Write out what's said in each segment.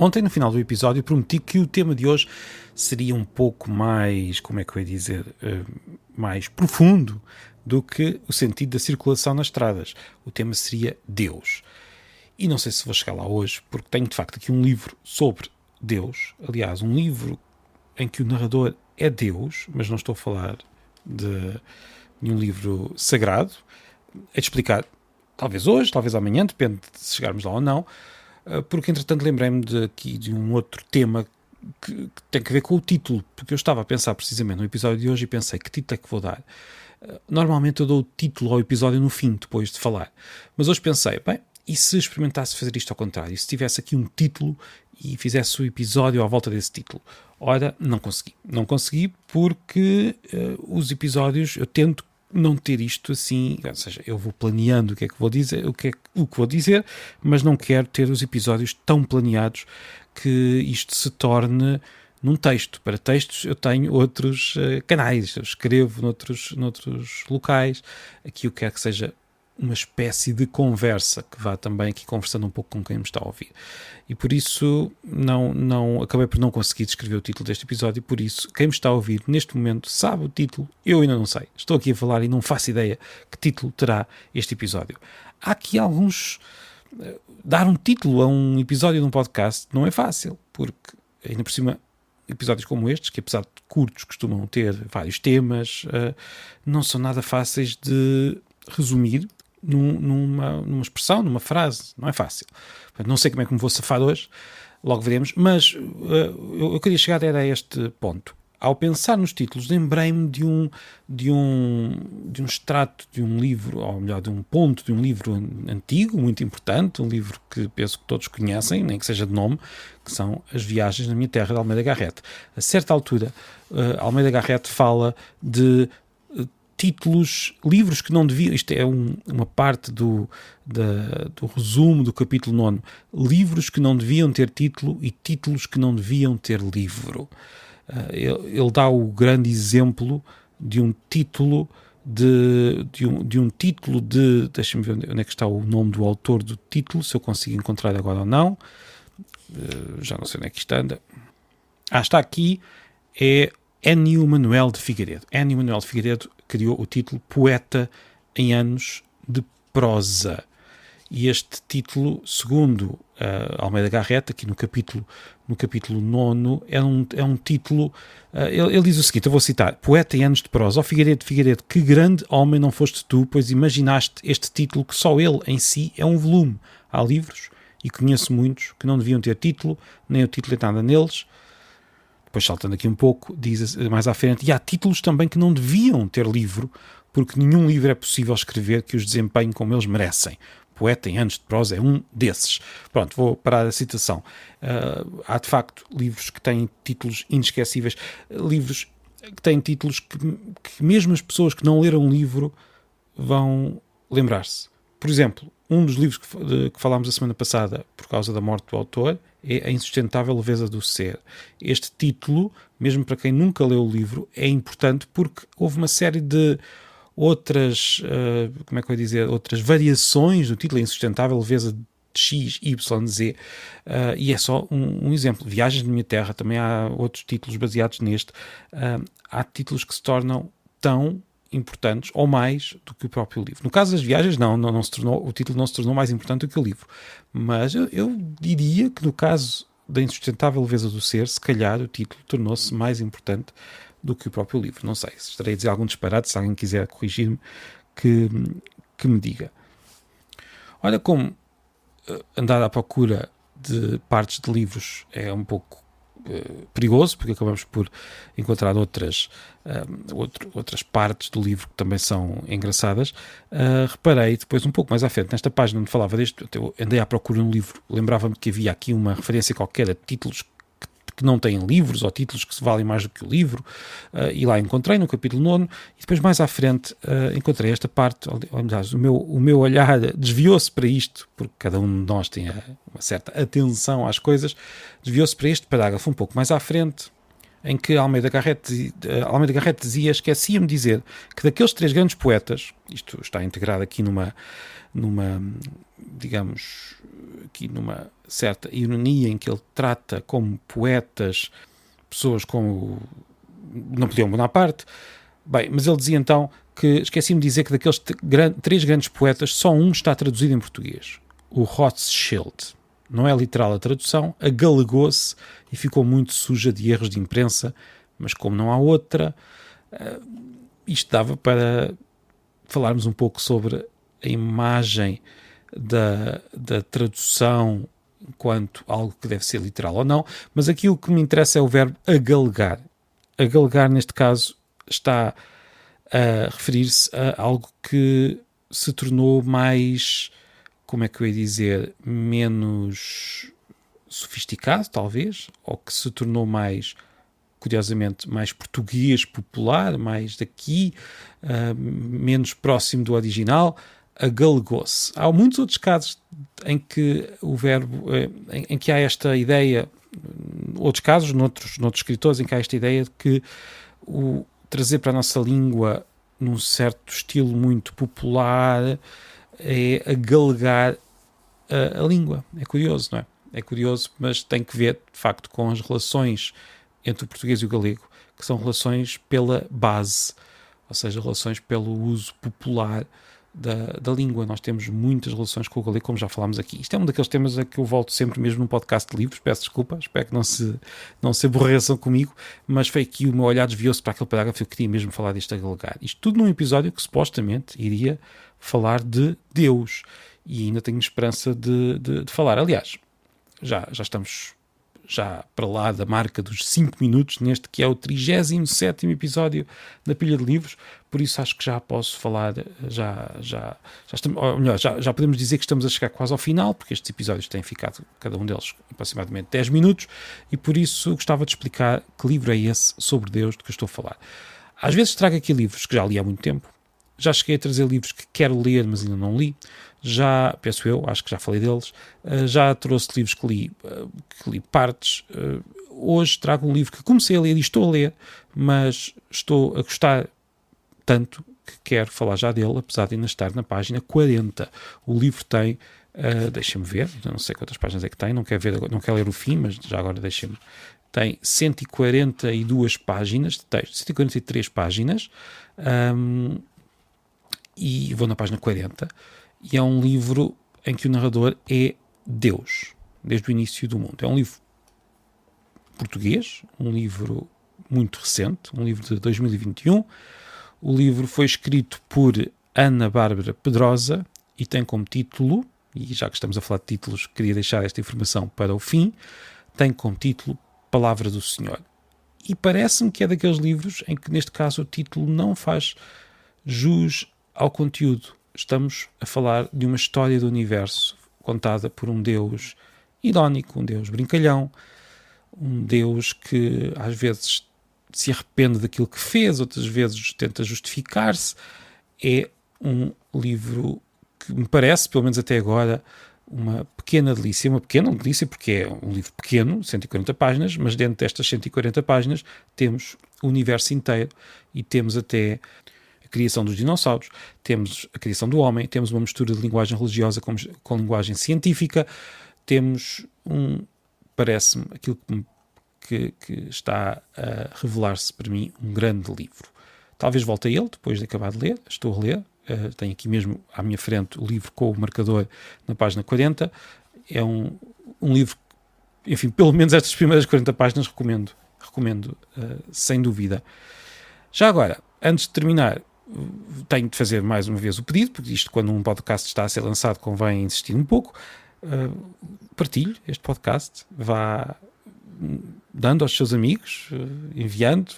Ontem, no final do episódio, prometi que o tema de hoje seria um pouco mais, como é que eu ia dizer, mais profundo do que o sentido da circulação nas estradas. O tema seria Deus. E não sei se vou chegar lá hoje, porque tenho de facto aqui um livro sobre Deus. Aliás, um livro em que o narrador é Deus, mas não estou a falar de um livro sagrado. É de explicar, talvez hoje, talvez amanhã, depende de se chegarmos lá ou não, porque entretanto lembrei-me de um outro tema que tem a ver com o título, porque eu estava a pensar precisamente no episódio de hoje e pensei, que título é que vou dar? Normalmente eu dou o título ao episódio no fim, depois de falar. Mas hoje pensei, bem, e se experimentasse fazer isto ao contrário? E se tivesse aqui um título e fizesse o episódio à volta desse título? Ora, não consegui. Não consegui porque os episódios, eu tento não ter isto assim, ou seja, eu vou planeando o que é que vou dizer, o que vou dizer, mas não quero ter os episódios tão planeados que isto se torne num texto. Para textos eu tenho outros canais, eu escrevo noutros locais. Aqui eu quero que seja uma espécie de conversa, que vá também aqui conversando um pouco com quem me está a ouvir. E por isso acabei por não conseguir descrever o título deste episódio, e por isso quem me está a ouvir neste momento sabe o título, eu ainda não sei. Estou aqui a falar e não faço ideia que título terá este episódio. Há aqui alguns... Dar um título a um episódio de um podcast não é fácil, porque ainda por cima episódios como estes, que apesar de curtos costumam ter vários temas, não são nada fáceis de resumir numa expressão, numa frase. Não é fácil. Não sei como é que me vou safar hoje, logo veremos, mas eu queria chegar a este ponto. Ao pensar nos títulos, lembrei-me de um extrato de um livro, ou melhor, de um ponto de um livro antigo, muito importante, um livro que penso que todos conhecem, nem que seja de nome, que são As Viagens na Minha Terra, de Almeida Garrett. A certa altura, Almeida Garrett fala de títulos, livros que não deviam, isto é uma parte do resumo do capítulo 9, livros que não deviam ter título e títulos que não deviam ter livro. Ele dá o grande exemplo de um título deixa-me ver onde é que está o nome do autor do título, se eu consigo encontrar agora ou não. Já não sei onde é que isto anda. Está aqui, é Ennio Manuel de Figueiredo. Ennio Manuel de Figueiredo criou o título Poeta em Anos de Prosa. E este título, segundo Almeida Garrett, aqui no capítulo 9, é um título... ele diz o seguinte, eu vou citar: Poeta em Anos de Prosa. Ó Figueiredo, Figueiredo, que grande homem não foste tu, pois imaginaste este título que só ele em si é um volume. Há livros, e conheço muitos, que não deviam ter título, nem o título é nada neles. Depois, saltando aqui um pouco, diz mais à frente, e há títulos também que não deviam ter livro, porque nenhum livro é possível escrever que os desempenhe como eles merecem. Poeta em Anos de Prosa é um desses. Pronto, vou parar a citação. Há de facto livros que têm títulos inesquecíveis, livros que têm títulos que mesmo as pessoas que não leram o livro vão lembrar-se. Por exemplo, um dos livros que falámos a semana passada, por causa da morte do autor, é A Insustentável Leveza do Ser. Este título, mesmo para quem nunca leu o livro, é importante porque houve uma série de outras, outras variações do título. Insustentável Leveza de X, Y, Z, e é só um exemplo. Viagens na Minha Terra, também há outros títulos baseados neste. Há títulos que se tornam tão importantes ou mais do que o próprio livro. No caso das viagens, o título não se tornou mais importante do que o livro. Mas eu diria que no caso da Insustentável Leveza do Ser, se calhar o título tornou-se mais importante do que o próprio livro. Não sei, se estarei a dizer algum disparate, se alguém quiser corrigir-me, que me diga. Olha como andar à procura de partes de livros é um pouco perigoso, porque acabamos por encontrar outras partes do livro que também são engraçadas. Reparei depois, um pouco mais à frente, nesta página onde falava deste, eu andei à procura no livro, lembrava-me que havia aqui uma referência qualquer a títulos que não têm livros, ou títulos que se valem mais do que o livro, e lá encontrei no capítulo 9, e depois mais à frente encontrei esta parte. Aliás, o meu olhar desviou-se para isto, porque cada um de nós tem uma certa atenção às coisas, desviou-se para este parágrafo um pouco mais à frente, em que Almeida Garrett dizia: esquecia-me de dizer que daqueles 3 grandes poetas, isto está integrado aqui numa digamos, aqui numa certa ironia em que ele trata como poetas pessoas como Napoleão Bonaparte. Bem, mas ele dizia então que, esqueci-me de dizer que daqueles 3 grandes poetas, só um está traduzido em português. O Rothschild. Não é literal a tradução, agalegou-se e ficou muito suja de erros de imprensa, mas como não há outra, isto dava para falarmos um pouco sobre a imagem da tradução enquanto algo que deve ser literal ou não, mas aqui o que me interessa é o verbo agalegar. Agalegar, neste caso, está a referir-se a algo que se tornou mais, como é que eu ia dizer, menos sofisticado, talvez, ou que se tornou mais, curiosamente, mais português popular, mais daqui, menos próximo do original, agalegou-se. Há muitos outros casos em que o verbo, em que há esta ideia, outros casos, noutros escritores, em que há esta ideia de que o trazer para a nossa língua num certo estilo muito popular é agalegar a língua. É curioso, não é? É curioso, mas tem que ver, de facto, com as relações entre o português e o galego, que são relações pela base, ou seja, relações pelo uso popular da língua. Nós temos muitas relações com o galego, como já falámos aqui. Isto é um daqueles temas a que eu volto sempre mesmo num podcast de livros, peço desculpa, espero que não se aborreçam comigo, mas foi aqui o meu olhar desviou-se para aquele parágrafo, eu queria mesmo falar deste agalegar. Isto tudo num episódio que supostamente iria falar de Deus, e ainda tenho esperança de falar. Aliás, já estamos para lá da marca dos 5 minutos, neste que é o 37º episódio da Pilha de Livros, por isso acho que já posso falar, já podemos dizer que estamos a chegar quase ao final, porque estes episódios têm ficado, cada um deles, aproximadamente 10 minutos, e por isso gostava de explicar que livro é esse sobre Deus de que eu estou a falar. Às vezes trago aqui livros que já li há muito tempo, já cheguei a trazer livros que quero ler, mas ainda não li. Já, penso eu, acho que já falei deles. Já trouxe livros que li partes. Hoje trago um livro que comecei a ler e estou a ler, mas estou a gostar tanto que quero falar já dele, apesar de ainda estar na página 40. O livro tem, deixa-me ver, não sei quantas páginas é que tem, não quero ler o fim, mas já agora deixa-me. Tem 142 páginas de texto, 143 páginas. E vou na página 40, e é um livro em que o narrador é Deus, desde o início do mundo. É um livro português, um livro muito recente, um livro de 2021. O livro foi escrito por Ana Bárbara Pedrosa e tem como título, e já que estamos a falar de títulos, queria deixar esta informação para o fim, tem como título Palavra do Senhor. E parece-me que é daqueles livros em que, neste caso, o título não faz jus ao conteúdo. Estamos a falar de uma história do universo contada por um Deus irónico, um Deus brincalhão, um Deus que às vezes se arrepende daquilo que fez, outras vezes tenta justificar-se. É um livro que me parece, pelo menos até agora, uma pequena delícia. Uma pequena delícia porque é um livro pequeno, 140 páginas, mas dentro destas 140 páginas temos o universo inteiro e temos até a criação dos dinossauros, temos a criação do homem, temos uma mistura de linguagem religiosa com linguagem científica, temos parece-me, aquilo que está a revelar-se para mim um grande livro. Talvez volte a ele, depois de acabar de ler, estou a ler, tenho aqui mesmo à minha frente o livro com o marcador na página 40, é um livro, enfim, pelo menos estas primeiras 40 páginas recomendo sem dúvida. Já agora, antes de terminar, tenho de fazer mais uma vez o pedido, porque isto, quando um podcast está a ser lançado, convém insistir um pouco. Partilhe este podcast, vá dando aos seus amigos, enviando.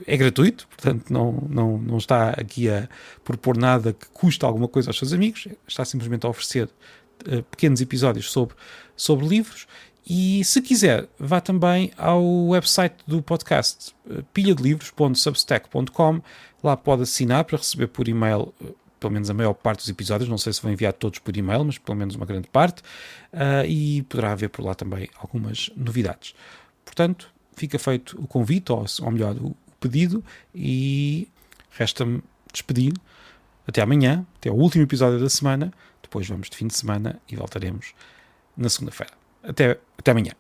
É gratuito, portanto não está aqui a propor nada que custe alguma coisa aos seus amigos, está simplesmente a oferecer pequenos episódios sobre livros. E se quiser, vá também ao website do podcast, pilhadelivros.substack.com. Lá pode assinar para receber por e-mail pelo menos a maior parte dos episódios. Não sei se vou enviar todos por e-mail, mas pelo menos uma grande parte. E poderá haver por lá também algumas novidades. Portanto, fica feito o convite, ou melhor, o pedido, e resta-me despedir. Até amanhã, até o último episódio da semana. Depois vamos de fim de semana e voltaremos na segunda-feira. Até amanhã.